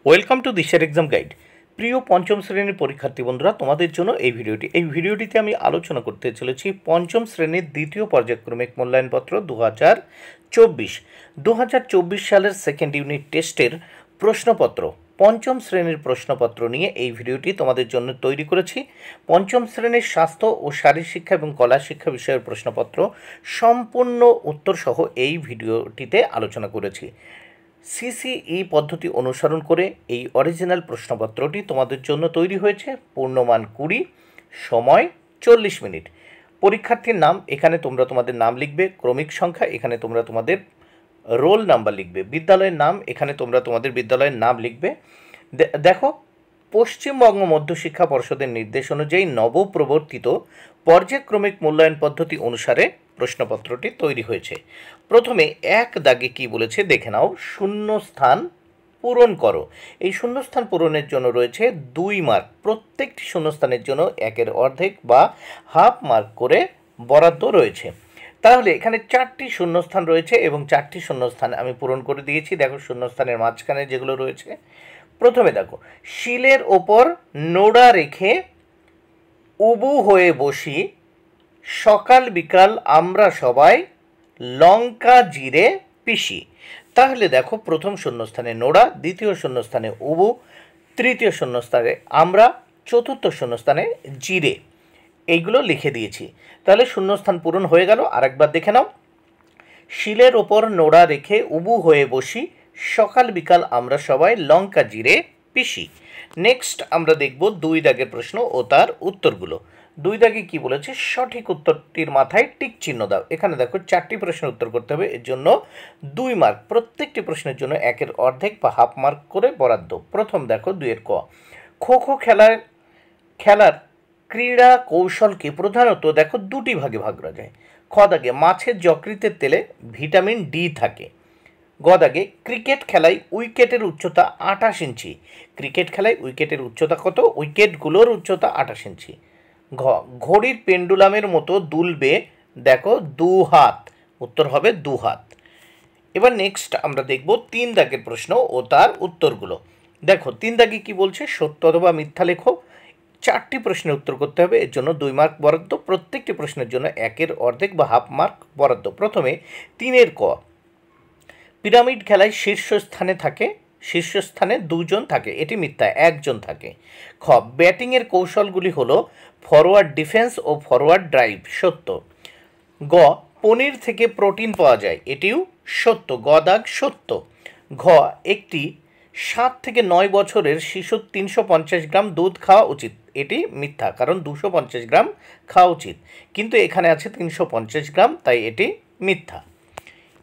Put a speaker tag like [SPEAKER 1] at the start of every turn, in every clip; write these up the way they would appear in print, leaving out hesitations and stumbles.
[SPEAKER 1] Welcome to দিশার exam guide. প্রিয় পঞ্চম শ্রেণীর পরীক্ষার্থী বন্ধুরা, তোমাদের জন্য এই ভিডিওটিতে আমি আলোচনা করতে চলেছি পঞ্চম শ্রেণীর দ্বিতীয় পর্যায়ক্রমিক মূল্যায়নপত্র 2024 সালের সেকেন্ড ইউনিট টেস্টের প্রশ্নপত্র, পঞ্চম শ্রেণীর প্রশ্নপত্র নিয়ে এই ভিডিওটি তোমাদের জন্য তৈরি করেছি। পঞ্চম শ্রেণীর স্বাস্থ্য ও শারীরশিক্ষা এবং কলা শিক্ষা বিষয়ের প্রশ্নপত্র সম্পূর্ণ উত্তরসহ এই ভিডিওটিতে আলোচনা করেছি। সিসিই পদ্ধতি অনুসরণ করে এই অরিজিনাল প্রশ্নপত্রটি তোমাদের জন্য তৈরি হয়েছে। পূর্ণমান 20, সময় 40 মিনিট। পরীক্ষার্থীর নাম, এখানে তোমরা তোমাদের নাম লিখবে। ক্রমিক সংখ্যা, এখানে তোমরা তোমাদের রোল নাম্বার লিখবে। বিদ্যালয়ের নাম, এখানে তোমরা তোমাদের বিদ্যালয়ের নাম লিখবে। দেখো, পশ্চিমবঙ্গ মধ্যশিক্ষা পর্ষদের নির্দেশ অনুযায়ী নবপ্রবর্তিত পর্যায়ক্রমিক মূল্যায়ন পদ্ধতি অনুসারে প্রশ্নপত্রটি তৈরি হয়েছে। প্রথমে এক দাগে কি বলেছে দেখে নাও। শূন্যস্থান পূরণ করো। এই শূন্যস্থান পূরণের জন্য রয়েছে 2 মার্ক। প্রত্যেকটি শূন্যস্থানের জন্য 1/2 বা হাফ মার্ক করে বরাদ্দ রয়েছে। তাহলে এখানে 4টি শূন্যস্থান রয়েছে এবং 4টি শূন্যস্থান আমি পূরণ করে দিয়েছি। দেখো, শূন্যস্থানের মাঝখানে যেগুলো রয়েছে, প্রথমে দেখো, শিলের ওপর নোড়া রেখে উবু হয়ে বসি, সকাল বিকাল আমরা সবাই লঙ্কা জিরে পিসি। তাহলে দেখো, প্রথম শূন্যস্থানে নোড়া, দ্বিতীয় শূন্যস্থানে উবু, তৃতীয় শূন্যস্থানে আমরা, চতুর্থ শূন্যস্থানে জিরে, এইগুলো লিখে দিয়েছি। তাহলে শূন্যস্থান পূরণ হয়ে গেল। আরেকবার দেখে নাও। শিলের ওপর নোড়া রেখে উবু হয়ে বসি, সকাল বিকাল আমরা সবাই লঙ্কা জিরে পিসি। নেক্সট আমরা দেখব 2 দাগের প্রশ্ন ও তার উত্তরগুলো। 2 দাগে কি বলেছে? সঠিক উত্তরটির মাথায় টিক চিহ্ন দাও। এখানে দেখো 4টি প্রশ্নের উত্তর করতে হবে, এর জন্য 2 মার্ক। প্রত্যেকটি প্রশ্নের জন্য 1/2 বা হাফ মার্ক করে বরাদ্দ। প্রথম দেখো 2 ক, খো খো খেলার ক্রীড়া কৌশলকে প্রধানত দেখো 2টি ভাগে ভাগ করা যায়। খ দাগে, মাছের যকৃতের তেলে ভিটামিন ডি থাকে। গ দাগে, ক্রিকেট খেলায় উইকেটের উচ্চতা 28 ইঞ্চি। ক্রিকেট খেলায় উইকেটের উচ্চতা কত? উইকেটগুলোর উচ্চতা 28 ইঞ্চি। ঘ, ঘড়ির পেন্ডুলামের মতো দুলবে দেখো 2 হাত। উত্তর হবে 2 হাত। এবার নেক্সট আমরা দেখব 3 দাগের প্রশ্ন ও তার উত্তরগুলো। দেখো 3 দাগে কি বলছে? সত্য অথবা মিথ্যা লেখো। 4টি প্রশ্নের উত্তর করতে হবে, এর জন্য 2 মার্ক বরাদ্দ। প্রত্যেকটি প্রশ্নের জন্য 1/2 বা হাফ মার্ক বরাদ্দ। প্রথমে 3 ক, পিরামিড খেলায় শীর্ষস্থানে 2 জন থাকে। এটি মিথ্যা, 1 জন থাকে। খ, ব্যাটিংয়ের কৌশলগুলি হলো ফরওয়ার্ড ডিফেন্স ও ফরওয়ার্ড ড্রাইভ। সত্য। গ, পনির থেকে প্রোটিন পাওয়া যায়। এটিও সত্য। গ দাগ সত্য। ঘ, একটি 7 থেকে 9 বছরের শিশুর 350 গ্রাম দুধ খাওয়া উচিত। এটি মিথ্যা, কারণ 250 গ্রাম খাওয়া উচিত, কিন্তু এখানে আছে 350 গ্রাম, তাই এটি মিথ্যা।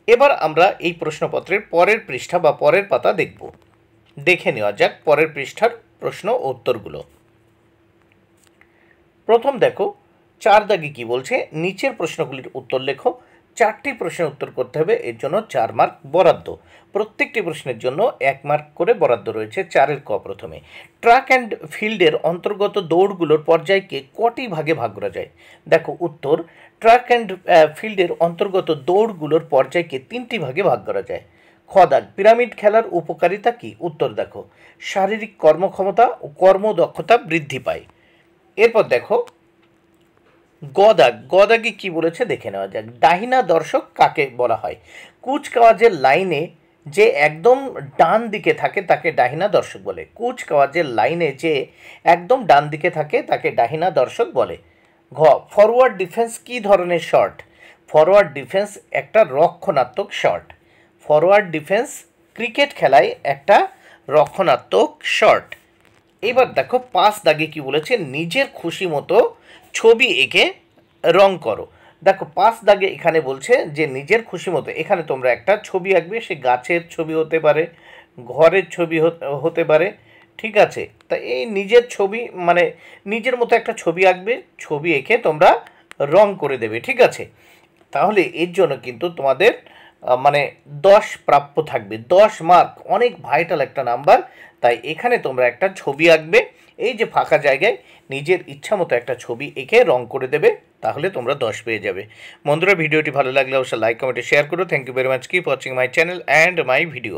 [SPEAKER 1] এবার আমরা এই প্রশ্নপত্রের পরের পৃষ্ঠা বা পরের পাতা দেখব। দেখে নেওয়া যাক পরের পৃষ্ঠার প্রশ্ন ও উত্তরগুলো। প্রথম দেখো 4 দাগে কি বলছে? নিচের প্রশ্নগুলির উত্তর লেখো। 4টি প্রশ্নের উত্তর করতে হবে, এর জন্য 4 মার্ক বরাদ্দ। প্রত্যেকটি প্রশ্নের জন্য 1 মার্ক করে বরাদ্দ রয়েছে। 4 ক, প্রথমে ট্র্যাক অ্যান্ড ফিল্ডের অন্তর্গত দৌড়গুলোর পর্যায়কে কটি ভাগে ভাগ করা যায়? দেখো উত্তর, ট্র্যাক অ্যান্ড ফিল্ডের অন্তর্গত দৌড়গুলোর পর্যায়কে 3টি ভাগে ভাগ করা যায়। খ দাগ, পিরামিড খেলার উপকারিতা কি? উত্তর দেখো, শারীরিক কর্মক্ষমতা ও কর্মদক্ষতা বৃদ্ধি পায়। এরপর দেখো গদাগে কি বলেছে দেখে নেওয়া যাক। ডাহিনা দর্শক কাকে বলা হয়? কুচকাওয়াজের লাইনে যে একদম ডান দিকে থাকে তাকে ডাহিনা দর্শক বলে। কুচকাওয়াজের লাইনে যে একদম ডান দিকে থাকে তাকে ডাহিনা দর্শক বলে। ঘ, ফরওয়ার্ড ডিফেন্স কি ধরনের শট? ফরওয়ার্ড ডিফেন্স একটা রক্ষণাত্মক শট। ফরওয়ার্ড ডিফেন্স ক্রিকেট খেলায় একটা রক্ষণাত্মক শট। এবার দেখো 5 দাগে কি বলেছে? নিজের খুশি মতো ছবি এঁকে রং করো। দেখো 5 দাগে এখানে বলছে যে নিজের খুশি মতো, এখানে তোমরা একটা ছবি আঁকবে। সে গাছের ছবি হতে পারে, ঘরের ছবি হতে পারে, ঠিক আছে? তা এই নিজের ছবি মানে নিজের মতো একটা ছবি আঁকবে, ছবি এঁকে তোমরা রং করে দেবে, ঠিক আছে? তাহলে এর জন্য কিন্তু তোমাদের 10 প্রাপ্য থাকবে। 10 মার্ক, অনেক ভাইটাল একটা নাম্বার। তাই এখানে তোমরা একটা ছবি আঁকবে, এই যে ফাঁকা জায়গায় নিজের ইচ্ছা মতো একটা ছবি এঁকে রং করে দেবে, তাহলে তোমরা 10 পেয়ে যাবে। বন্ধুরা, ভিডিওটি ভালো লাগলে অবশ্যই লাইক কমেন্টে শেয়ার করো। Thank you very much. Keep watching my channel and my video.